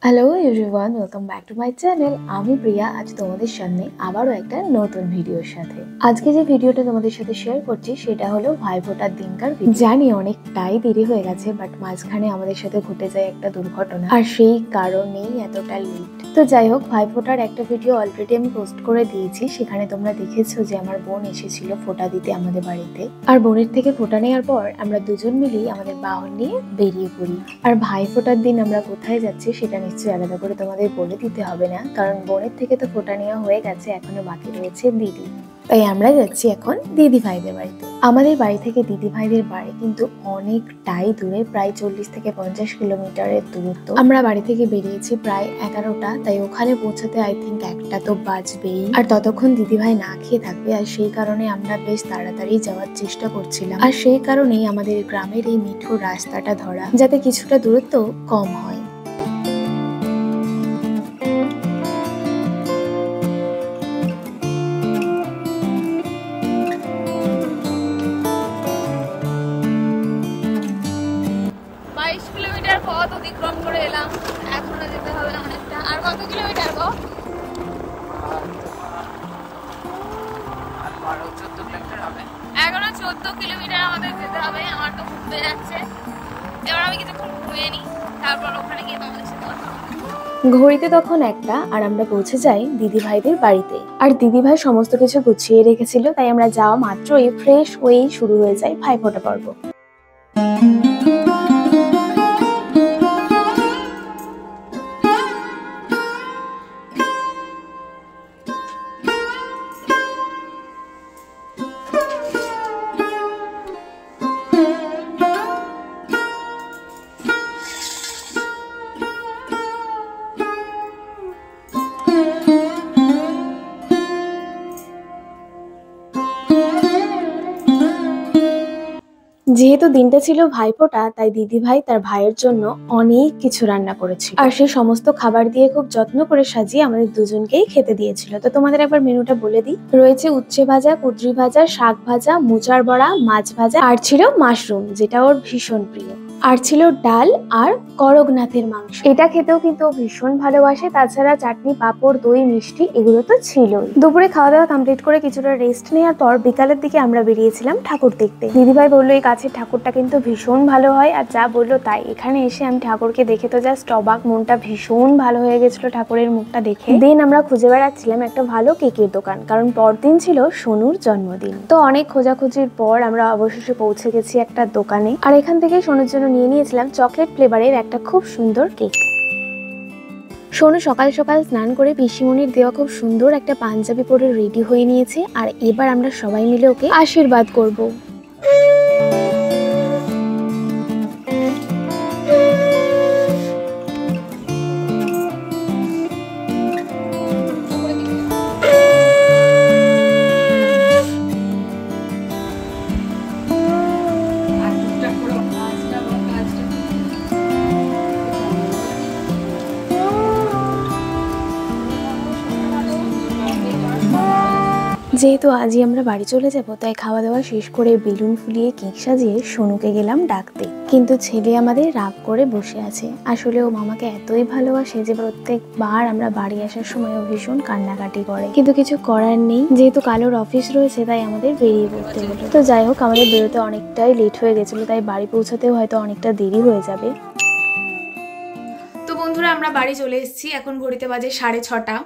Hello everyone, welcome back to my channel. আমি প্রিয়া। আজ তোমাদের সামনে আবারও একটা নতুন ভিডিওর সাথে। আজকে যে ভিডিওটা তোমাদের সাথে শেয়ার করছি সেটা হলো ভাইফোঁটার দিনকার ভিডিও। জানি অনেকটাই দেরি হয়ে গেছে, বাট মাঝখানে আমাদের সাথে ঘটে যায় একটা দুর্ঘটনা, আর সেই কারণেই এতটা লেট। তো যাই হোক, ভাইফোঁটার একটা ভিডিও অলরেডি আমি পোস্ট করে দিয়েছি। সেখানে তোমরা দেখেছো যে আমার বোন এসেছিল ফোঁটা দিতে আমাদের বাড়িতে, আর বোনের থেকে ফোঁটা নেওয়ার পর আমরা দুজন মিলেই আমাদের বাহন নিয়ে বেরিয়ে পড়ি। আর ভাইফোঁটার দিন আমরা কোথায় যাচ্ছি সেটা নিশ্চয়ই আলাদা করে তোমাদের বলে দিতে হবে না, কারণ বোনের থেকে তো ফোঁটা নেওয়া হয়ে গেছে, এখনো বাকি রয়েছে দিদি। তাই আমরা যাচ্ছি এখন দিদি ভাইদের বাড়িতে। আমাদের বাড়ি থেকে দিদি ভাইদের বাড়ি কিন্তু অনেকটাই দূরে, প্রায় 40 থেকে 50 কিলোমিটারের দূরত্ব। আমরা বাড়ি থেকে বেরিয়েছি প্রায় 11টা, তাই ওখানে পৌঁছাতে আই থিঙ্ক 1টা তো বাজবেই। আর ততক্ষণ দিদি ভাই না খেয়ে থাকবে, আর সেই কারণে আমরা বেশ তাড়াতাড়ি যাওয়ার চেষ্টা করছিলাম। আর সেই কারণেই আমাদের গ্রামের এই মিঠো রাস্তাটা ধরা, যাতে কিছুটা দূরত্ব কম হয়। পথ অতিক্রম করে এলাম, এখনো যেতে হবে অনেকটা। আর কত কিলোমিটার গো? 14 কিলোমিটার আমাদের যেতে হবে। আমার তো ঘুরতে যাচ্ছে, এবার আমি কিছুক্ষণ ঘুমিয়ে নিই, তারপর ওখানে গিয়ে তোমাদের সাথে কথা হবে। ঘড়িতে তখন 1টা, আর আমরা পৌঁছে যাই দিদি ভাইদের বাড়িতে। আর দিদি ভাই সমস্ত কিছু গুছিয়ে রেখেছিল, তাই আমরা যাওয়া মাত্রই ফ্রেশ হয়েই শুরু হয়ে যায় ভাইফোঁটা পর্ব। যেহেতু দিনটা ছিল ভাইফোঁটা, তাই দিদি ভাই তার ভাইয়ের জন্য অনেক কিছু রান্না করেছিল, আর সেই সমস্ত খাবার দিয়ে খুব যত্ন করে সাজিয়ে আমাদের দুজনকেই খেতে দিয়েছিল। তো তোমাদের একবার মেনুটা বলে দিই। রয়েছে উচ্ছে ভাজা, কুঁদরি ভাজা, শাক ভাজা, মোচার বড়া, মাছ ভাজা, আর ছিল মাশরুম, যেটা ওর ভীষণ প্রিয়। আর ছিল ডাল আর করগনাথের মাংস। এটা খেতেও কিন্তু ভীষণ ভালোবাসে। তাছাড়া চাটনি, পাঁপড়, দই, মিষ্টি এগুলো তো ছিলই। দুপুরে খাওয়া দাওয়া কমপ্লিট করে কিছুটা রেস্ট নেওয়ার পর বিকালের দিকে আমরা বেরিয়েছিলাম ঠাকুর দেখতে। দিদিভাই বললো এই কাছের ঠাকুরটা কিন্তু ভীষণ ভালো হয়, আর যা বললো তাই। এখানে এসে আমি ঠাকুরকে দেখে তো জাস্ট অবাক, মনটা ভীষণ ভালো হয়ে গেছিল ঠাকুরের মুখটা দেখে। দেন আমরা খুঁজে বেড়াচ্ছিলাম একটা ভালো কেকের দোকান, কারণ পরদিন ছিল সোনুর জন্মদিন। তো অনেক খোঁজাখুঁজির পর আমরা অবশেষে পৌঁছে গেছি একটা দোকানে, আর এখান থেকে সোনুর জন্য নিয়ে নিয়েছিলাম চকলেট ফ্লেভারের একটা খুব সুন্দর কেক। সোনু সকাল সকাল স্নান করে পিসিমণির দেওয়া খুব সুন্দর একটা পাঞ্জাবি পরে রেডি হয়ে নিয়েছে, আর এবার আমরা সবাই মিলে ওকে আশীর্বাদ করব। যেহেতু আজই আমরা বাড়ি চলে যাব, তাই খাওয়া দাওয়া শেষ করে বেলুন ফুলিয়ে কেক সাজিয়ে সোনুকে গেলাম ডাকতে। কিন্তু ছেলে আমাদের রাগ করে বসে আছে। আসলে ও মামাকে এতই ভালোবাসে যে প্রত্যেকবার আমরা বাড়ি আসার সময় ও ভীষণ কান্নাকাটি করে। কিন্তু কিছু করার নেই, যেহেতু কালোর অফিস রয়েছে তাই আমাদের বেরিয়ে পড়তে হলো। তো যাই হোক, আমাদের বেরোতে অনেকটাই লেট হয়ে গেছিলো, তাই বাড়ি পৌঁছাতেও হয়তো অনেকটা দেরি হয়ে যাবে। তো বন্ধুরা, আমরা বাড়ি চলে এসেছি। এখন ঘড়িতে বাজে 6:30।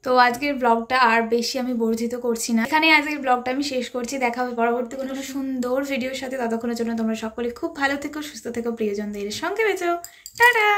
তো আজকের ব্লগটা আর বেশি আমি বর্ধিত করছি না, এখানে আজকের ব্লগটা আমি শেষ করছি। দেখা হবে পরবর্তী কোনো সুন্দর ভিডিওর সাথে। ততক্ষণের জন্য তোমরা সকলে খুব ভালো থেকো, সুস্থ থেকো, প্রিয়জনদের সঙ্গে বেঁচো। টাটা।